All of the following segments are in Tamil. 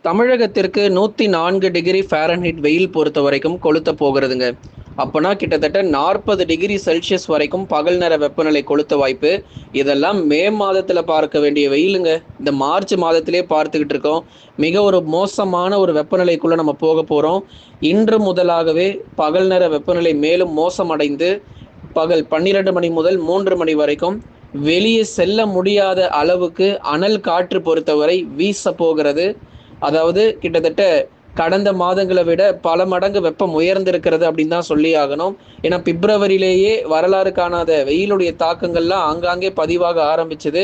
தமிழகத்திற்கு 104 டிகிரி ஃபாரன்ஹீட் வெயில் பொறுத்த வரைக்கும் கொளுத்த போகிறதுங்க. அப்பனா கிட்டத்தட்ட 40 டிகிரி செல்சியஸ் வரைக்கும் பகல் நேர வெப்பநிலை கொளுத்த வாய்ப்பு. இதெல்லாம் மே மாதத்துல பார்க்க வேண்டிய வெயிலுங்க. இந்த மார்ச் மாதத்திலே பார்த்துக்கிட்டு இருக்கோம். மிக ஒரு மோசமான ஒரு வெப்பநிலைக்குள்ள நம்ம போக போறோம். இன்று முதலாகவே பகல் நேர வெப்பநிலை மேலும் மோசமடைந்து பகல் 12 மணி முதல் 3 மணி வரைக்கும் வெளியே செல்ல முடியாத அளவுக்கு அனல் காற்று பொறுத்தவரை வீச போகிறது. அதாவது கிட்டத்தட்ட கடந்த மாதங்களை விட பல மடங்கு வெப்பம் உயர்ந்திருக்கிறது அப்படின்னு தான் சொல்லி ஆகணும். ஏன்னா பிப்ரவரியிலேயே வரலாறு காணாத வெயிலுடைய தாக்கங்கள்லாம் ஆங்காங்கே பதிவாக ஆரம்பிச்சது.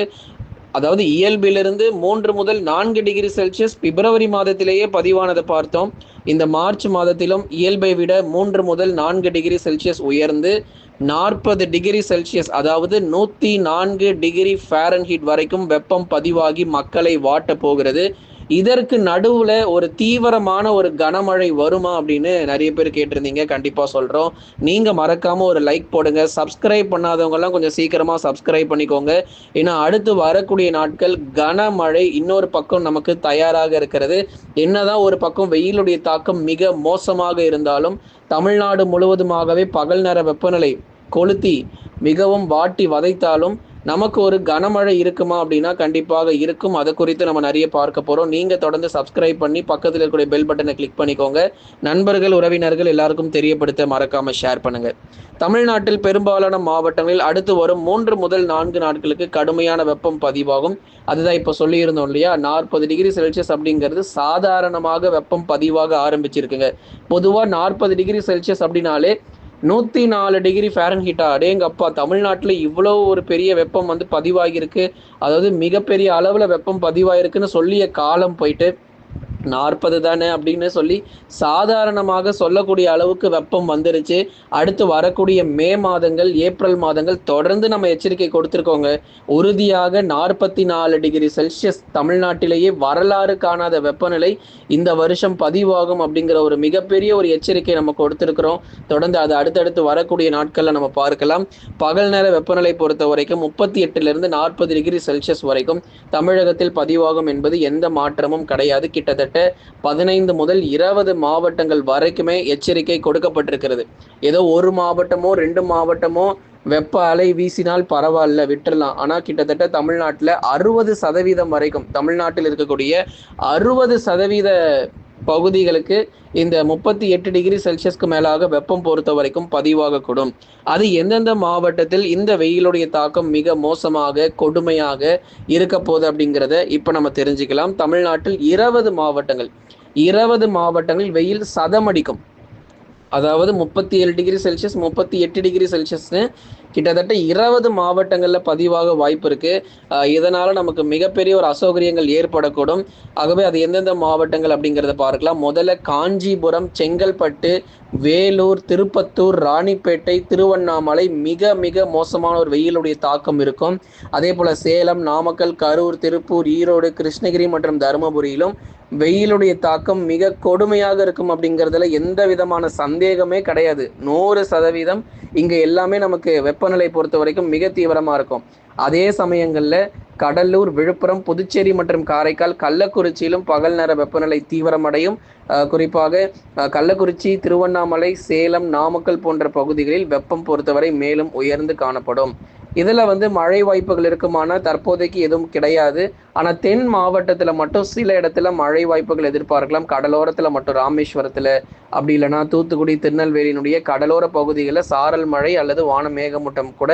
அதாவது இயல்பிலிருந்து 3 முதல் 4 டிகிரி செல்சியஸ் பிப்ரவரி மாதத்திலேயே பதிவானதை பார்த்தோம். இந்த மார்ச் மாதத்திலும் இயல்பை விட 3 முதல் 4 டிகிரி செல்சியஸ் உயர்ந்து 40 டிகிரி செல்சியஸ் அதாவது 104 டிகிரி ஃபாரன்ஹீட் வரைக்கும் வெப்பம் பதிவாகி மக்களை வாட்ட போகிறது. இதற்கு நடுவுல ஒரு தீவிரமான ஒரு கனமழை வருமா அப்படின்னு நிறைய பேர் கேட்டிருந்தீங்க. கண்டிப்பா சொல்றோம். நீங்க மறக்காம ஒரு லைக் போடுங்க. சப்ஸ்கிரைப் பண்ணாதவங்க எல்லாம் கொஞ்சம் சீக்கிரமா சப்ஸ்கிரைப் பண்ணிக்கோங்க. ஏன்னா அடுத்து வரக்கூடிய நாட்கள் கனமழை இன்னொரு பக்கம் நமக்கு தயாராக இருக்கிறது. என்னதான் ஒரு பக்கம் வெயிலுடைய தாக்கம் மிக மோசமாக இருந்தாலும் தமிழ்நாடு முழுவதுமாகவே பகல் நேர வெப்பநிலை கொளுத்தி மிகவும் வாட்டி வதைத்தாலும் நமக்கு ஒரு கனமழை இருக்குமா அப்படின்னா கண்டிப்பாக இருக்கும். அதை குறித்து நம்ம நிறைய பார்க்க போறோம். நீங்க தொடர்ந்து சப்ஸ்கிரைப் பண்ணி பக்கத்தில் இருக்கக்கூடிய பெல் பட்டனை கிளிக் பண்ணிக்கோங்க. நண்பர்கள் உறவினர்கள் எல்லாருக்கும் தெரியப்படுத்த மறக்காம ஷேர் பண்ணுங்க. தமிழ்நாட்டில் பெரும்பாலான மாவட்டங்களில் அடுத்து வரும் 3 முதல் 4 நாட்களுக்கு கடுமையான வெப்பம் பதிவாகும். அதுதான் இப்போ சொல்லியிருந்தோம் இல்லையா, 40 டிகிரி செல்சியஸ் அப்படிங்கிறது சாதாரணமாக வெப்பம் பதிவாக ஆரம்பிச்சிருக்குங்க. பொதுவாக 40 டிகிரி செல்சியஸ் அப்படின்னாலே 104 டிகிரி ஃபாரன்ஹீட்டா, அடேங்கப்பா, தமிழ்நாட்டில் இவ்வளோ ஒரு பெரிய வெப்பம் வந்து பதிவாகியிருக்கு. அதாவது மிகப்பெரிய அளவில் வெப்பம் பதிவாயிருக்குன்னு சொல்லிய காலம் போயிட்டு 40 தானே அப்படின்னு சொல்லி சாதாரணமாக சொல்லக்கூடிய அளவுக்கு வெப்பம் வந்துருச்சு. அடுத்து வரக்கூடிய மே மாதங்கள், ஏப்ரல் மாதங்கள் தொடர்ந்து நம்ம எச்சரிக்கை கொடுத்துருக்கோங்க. உறுதியாக 44 டிகிரி செல்சியஸ் தமிழ்நாட்டிலேயே வரலாறு காணாத வெப்பநிலை இந்த வருஷம் பதிவாகும் அப்படிங்கிற ஒரு மிகப்பெரிய ஒரு எச்சரிக்கை நம்ம கொடுத்துருக்கிறோம். தொடர்ந்து அது அடுத்தடுத்து வரக்கூடிய நாட்களில் நம்ம பார்க்கலாம். பகல் நேர வெப்பநிலை பொறுத்த வரைக்கும் 38லிருந்து 40 டிகிரி செல்சியஸ் வரைக்கும் தமிழகத்தில் பதிவாகும் என்பது எந்த மாற்றமும் கிடையாது. கிட்டத்தட்ட 15 முதல் 20 மாவட்டங்கள் வரைக்குமே எச்சரிக்கை கொடுக்கப்பட்டிருக்கிறது. ஏதோ ஒரு மாவட்டமோ 2 மாவட்டமோ வெப்ப அலை வீசினால் பரவாயில்ல, விட்டுறலாம். ஆனால் கிட்டத்தட்ட தமிழ்நாட்டில் 60% வரைக்கும், தமிழ்நாட்டில் இருக்கக்கூடிய 60% பகுதிகளுக்கு இந்த 38 டிகிரி செல்சியஸ்க்கு மேலாக வெப்பம் பொறுத்த வரைக்கும் பதிவாகக்கூடும். அது எந்தெந்த மாவட்டத்தில் இந்த வெயிலுடைய தாக்கம் மிக மோசமாக கொடுமையாக இருக்க போகுது அப்படிங்கிறத இப்போ நம்ம தெரிஞ்சுக்கலாம். தமிழ்நாட்டில் 20 மாவட்டங்கள் வெயில் சதமடிக்கும். அதாவது 37 டிகிரி செல்சியஸ் 38 டிகிரி செல்சியஸ்னு கிட்டத்தட்ட 20 மாவட்டங்களில் பதிவாக வாய்ப்பு இருக்கு. இதனால நமக்கு மிகப்பெரிய ஒரு அசௌகரியங்கள் ஏற்படக்கூடும். ஆகவே அது எந்தெந்த மாவட்டங்கள் அப்படிங்கிறத பார்க்கலாம். முதல்ல காஞ்சிபுரம், செங்கல்பட்டு, வேலூர், திருப்பத்தூர், ராணிப்பேட்டை, திருவண்ணாமலை மிக மிக மோசமான ஒரு வெயிலுடைய தாக்கம் இருக்கும். அதே போல சேலம், நாமக்கல், கரூர், திருப்பூர், ஈரோடு, கிருஷ்ணகிரி மற்றும் தருமபுரியிலும் வெயிலுடைய தாக்கம் மிக கொடுமையாக இருக்கும் அப்படிங்கிறதுல எந்த விதமான சந்தேகமே கிடையாது. 100% இங்கே எல்லாமே நமக்கு வெப்பநிலை பொறுத்த வரைக்கும் மிக தீவிரமாக இருக்கும். அதே சமயங்களில் கடலூர், விழுப்புரம், புதுச்சேரி மற்றும் காரைக்கால், கள்ளக்குறிச்சியிலும் பகல் நேர வெப்பநிலை தீவிரமடையும். குறிப்பாக கள்ளக்குறிச்சி, திருவண்ணாமலை, சேலம், நாமக்கல் போன்ற பகுதிகளில் வெப்பம் பொறுத்தவரை மேலும் உயர்ந்து காணப்படும். இதில் வந்து மழை வாய்ப்புகள் இருக்குமானா தற்போதைக்கு எதுவும் கிடையாது. ஆனால் தென் மாவட்டத்தில் மட்டும் சில இடத்துல மழை வாய்ப்புகள் எதிர்பார்க்கலாம். கடலோரத்தில் மட்டும் ராமேஸ்வரத்தில், அப்படி இல்லைனா தூத்துக்குடி, திருநெல்வேலியினுடைய கடலோர பகுதிகளில் சாரல் மழை அல்லது வான மேகமூட்டம் கூட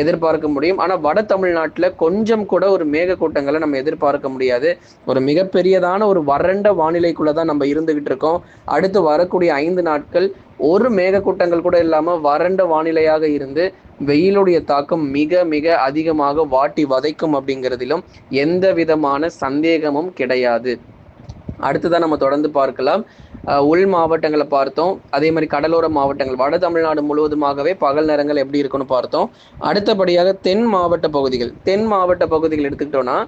எதிர்பார்க்க முடியும். ஆனால் வட தமிழ்நாட்டில் கொஞ்சம் கூட ஒரு மேகக்கூட்டங்களை நம்ம எதிர்பார்க்க முடியாது. ஒரு மிகப்பெரியதான ஒரு வறண்ட வானிலைக்குள்ளே தான் நம்ம இருந்துகிட்டு இருக்கோம். அடுத்து வரக்கூடிய 5 நாட்கள் ஒரு மேகக்கூட்டங்கள் கூட இல்லாமல் வறண்ட வானிலையாக இருந்து வெயிலுடைய தாக்கம் மிக மிக அதிகமாக வாட்டி வதைக்கும் அப்படிங்கிறதிலும் எந்த விதமான சந்தேகமும் கிடையாது. அடுத்துதான் நம்ம தொடர்ந்து பார்க்கலாம். உள் மாவட்டங்களை பார்த்தோம். அதே மாதிரி கடலோர மாவட்டங்கள், வட தமிழ்நாடு முழுவதுமாகவே பகல் நேரங்கள் எப்படி இருக்குன்னு பார்த்தோம். அடுத்தபடியாக தென் மாவட்ட பகுதிகள் எடுத்துக்கிட்டோம்னா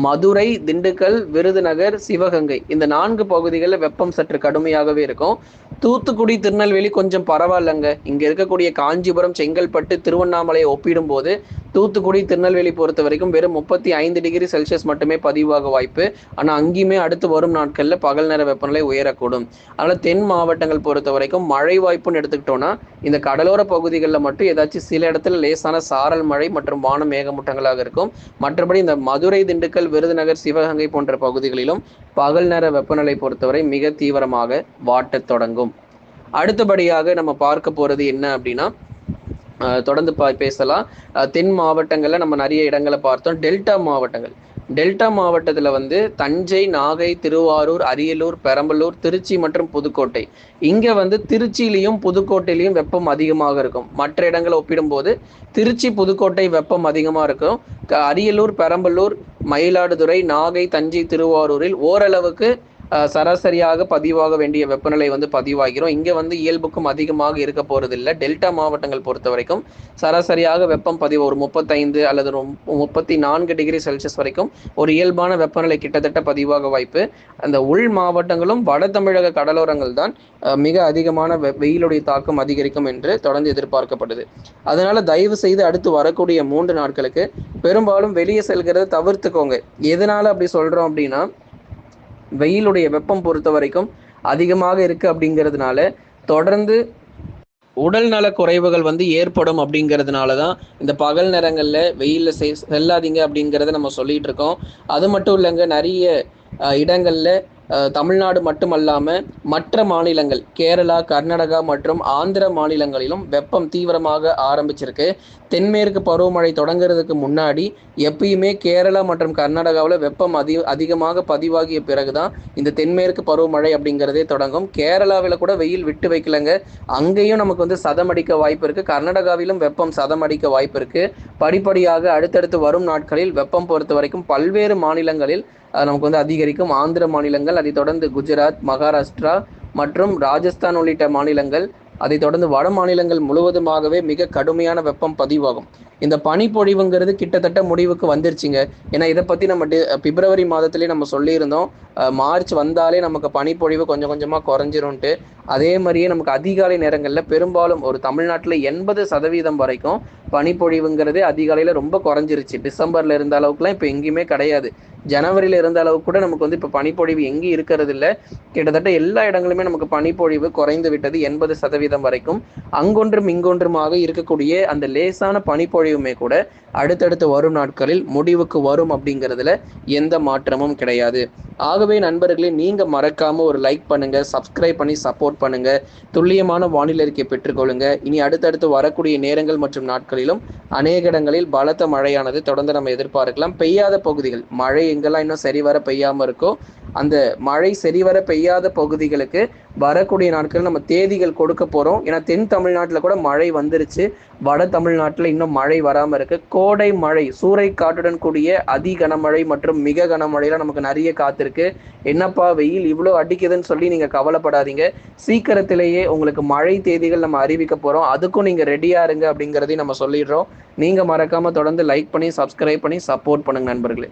மதுரை, திண்டுக்கல், விருதுநகர், சிவகங்கை இந்த 4 பகுதிகளில் வெப்பம் சற்று கடுமையாகவே இருக்கும். தூத்துக்குடி, திருநெல்வேலி கொஞ்சம் பரவாயில்லைங்க. இங்கே இருக்கக்கூடிய காஞ்சிபுரம், செங்கல்பட்டு, திருவண்ணாமலையை ஒப்பிடும்போது தூத்துக்குடி, திருநெல்வேலி பொறுத்த வரைக்கும் வெறும் 35 டிகிரி செல்சியஸ் மட்டுமே பதிவாக வாய்ப்பு. ஆனால் அங்கேயுமே அடுத்து வரும் நாட்களில் பகல் நேர வெப்பநிலை உயரக்கூடும். அதனால் தென் மாவட்டங்கள் பொறுத்த வரைக்கும் மழை வாய்ப்புன்னு எடுத்துக்கிட்டோன்னா இந்த கடலோர பகுதிகளில் மட்டும் ஏதாச்சும் சில இடத்துல லேசான சாரல் மழை மற்றும் வான மேகமூட்டங்களாக இருக்கும். மற்றபடி இந்த மதுரை, திண்டுக்கல், விருதுநகர், சிவகங்கை போன்ற பகுதிகளிலும் பகல் நேர வெப்பநிலை பொறுத்தவரை மிக தீவிரமாக வாட்டத் தொடங்கும். அடுத்தபடியாக நம்ம பார்க்க போகிறது என்ன அப்படின்னா, தொடர்ந்து பேசலாம். தென் மாவட்டங்களில் நம்ம நிறைய இடங்களை பார்த்தோம். டெல்டா மாவட்டங்கள், டெல்டா மாவட்டத்தில் வந்து தஞ்சை, நாகை, திருவாரூர், அரியலூர், பெரம்பலூர், திருச்சி மற்றும் புதுக்கோட்டை. இங்கே வந்து திருச்சியிலையும் புதுக்கோட்டையிலையும் வெப்பம் அதிகமாக இருக்கும். மற்ற இடங்களை ஒப்பிடும்போது திருச்சி, புதுக்கோட்டை வெப்பம் அதிகமாக இருக்கும். அரியலூர், பெரம்பலூர், மயிலாடுதுறை, நாகை, தஞ்சை, திருவாரூரில் ஓரளவுக்கு சராசரியாக பதிவாக வேண்டிய வெப்பநிலை வந்து பதிவாகிறோம். இங்கே வந்து இயல்புக்கும் அதிகமாக இருக்க போகிறது இல்லை. டெல்டா மாவட்டங்கள் பொறுத்த வரைக்கும் சராசரியாக வெப்பம் பதிவு ஒரு 35 அல்லது 34 டிகிரி செல்சியஸ் வரைக்கும் ஒரு இயல்பான வெப்பநிலை கிட்டத்தட்ட பதிவாக வாய்ப்பு. அந்த உள் மாவட்டங்களும் வட தமிழக கடலோரங்கள் தான் மிக அதிகமான வெயிலுடைய தாக்கம் அதிகரிக்கும் என்று தொடர்ந்து எதிர்பார்க்கப்படுது. அதனால தயவு செய்து அடுத்து வரக்கூடிய 3 நாட்களுக்கு பெரும்பாலும் வெளியே செல்கிறத தவிர்த்துக்கோங்க. எதனால அப்படி சொல்றோம் அப்படின்னா, வெயிலுடைய வெப்பம் பொறுத்த வரைக்கும் அதிகமாக இருக்கு அப்படிங்கிறதுனால தொடர்ந்து உடல் நல குறைவுகள் வந்து ஏற்படும். அப்படிங்கிறதுனால தான் இந்த பகல் நேரங்களில் வெயிலில் செல்லாதீங்க அப்படிங்கிறத நம்ம சொல்லிட்டு இருக்கோம். அது மட்டும் இல்லைங்க, நிறைய இடங்களில் தமிழ்நாடு மட்டுமல்லாமல் மற்ற மாநிலங்கள் கேரளா, கர்நாடகா மற்றும் ஆந்திர மாநிலங்களிலும் வெப்பம் தீவிரமாக ஆரம்பிச்சிருக்கு. தென்மேற்கு பருவமழை தொடங்குறதுக்கு முன்னாடி எப்பயுமே கேரளா மற்றும் கர்நாடகாவில் வெப்பம் அதிகமாக பதிவாகிய பிறகுதான் இந்த தென்மேற்கு பருவமழை அப்படிங்கிறதே தொடங்கும். கேரளாவில் கூட வெயில் விட்டு வைக்கலங்க, அங்கேயும் நமக்கு வந்து சதமடிக்க வாய்ப்பு இருக்குது. கர்நாடகாவிலும் வெப்பம் சதமடிக்க வாய்ப்பு இருக்குது. படிப்படியாக அடுத்தடுத்து வரும் நாட்களில் வெப்பம் பொறுத்த வரைக்கும் பல்வேறு மாநிலங்களில் நமக்கு வந்து அதிகரிக்கும். ஆந்திர மாநிலங்கள், அதை தொடர்ந்து குஜராத், மகாராஷ்டிரா மற்றும் ராஜஸ்தான் உள்ளிட்ட மாநிலங்கள், அதை தொடர்ந்து வட மாநிலங்கள் முழுவதுமாகவே மிக கடுமையான வெப்பம் பதிவாகும். இந்த பனிப்பொழிவுங்கிறது கிட்டத்தட்ட முடிவுக்கு வந்துருச்சுங்க. ஏன்னா இதை பற்றி நம்ம பிப்ரவரி மாதத்துலேயே நம்ம சொல்லியிருந்தோம், மார்ச் வந்தாலே நமக்கு பனிப்பொழிவு கொஞ்சம் கொஞ்சமாக குறைஞ்சிரும்ட்டு. அதே மாதிரியே நமக்கு அதிகாலை நேரங்களில் பெரும்பாலும் ஒரு தமிழ்நாட்டில் 80% வரைக்கும் பனிப்பொழிவுங்கிறது அதிகாலையில் ரொம்ப குறைஞ்சிருச்சு. டிசம்பரில் இருந்த அளவுக்குலாம் இப்போ எங்கேயுமே கிடையாது. ஜனவரியில் இருந்த அளவுக்கு கூட நமக்கு வந்து இப்போ பனிப்பொழிவு எங்கேயும் இருக்கிறது இல்லை. கிட்டத்தட்ட எல்லா இடங்களுமே நமக்கு பனிப்பொழிவு குறைந்து விட்டது 80% வரைக்கும். அங்கொன்றும் இங்கொன்றுமாக இருக்கக்கூடிய அந்த லேசான பனிப்பொழிவுமே கூட அடுத்தடுத்து வரும் நாட்களில் முடிவுக்கு வரும் அப்படிங்கிறதுல எந்த மாற்றமும் கிடையாது. ஆகவே நண்பர்களே, நீங்க மறக்காம ஒரு லைக் பண்ணுங்க, சப்ஸ்கிரைப் பண்ணி சப்போர்ட் பண்ணுங்க, துல்லியமான வானிலை அறிக்கை பெற்றுக்கொள்ளுங்க. இனி அடுத்தடுத்து வரக்கூடிய நேரங்கள் மற்றும் நாட்களிலும் அநேக இடங்களில் பலத்த மழையானது தொடர்ந்து நம்ம எதிர்பார்க்கலாம். பெய்யாத பகுதிகள், மழை எங்கெல்லாம் இன்னும் சரிவர பெய்யாம இருக்கோ அந்த மழை சரிவர பெய்யாத பகுதிகளுக்கு வரக்கூடிய நாட்கள் நம்ம தேதிகள் கொடுக்க போறோம். ஏன்னா தென் தமிழ்நாட்டில் கூட மழை வந்துருச்சு, வட தமிழ்நாட்டில் இன்னும் மழை வராமல் இருக்கு. கோடை மழை, சூறை காற்றுடன் கூடிய அதி கனமழை மற்றும் மிக கனமழைலாம் நமக்கு நிறைய காத்திருக்கு. என்னப்பா வெயில் இவ்வளோ அடிக்குதுன்னு சொல்லி நீங்க கவலைப்படாதீங்க. சீக்கிரத்திலேயே உங்களுக்கு மழை தேதிகள் நம்ம அறிவிக்க போறோம். அதுக்கும் நீங்க ரெடியா இருங்க அப்படிங்கிறதையும் நம்ம சொல்லிடுறோம். நீங்க மறக்காம தொடர்ந்து லைக் பண்ணி சப்ஸ்கிரைப் பண்ணி சப்போர்ட் பண்ணுங்க நண்பர்களே.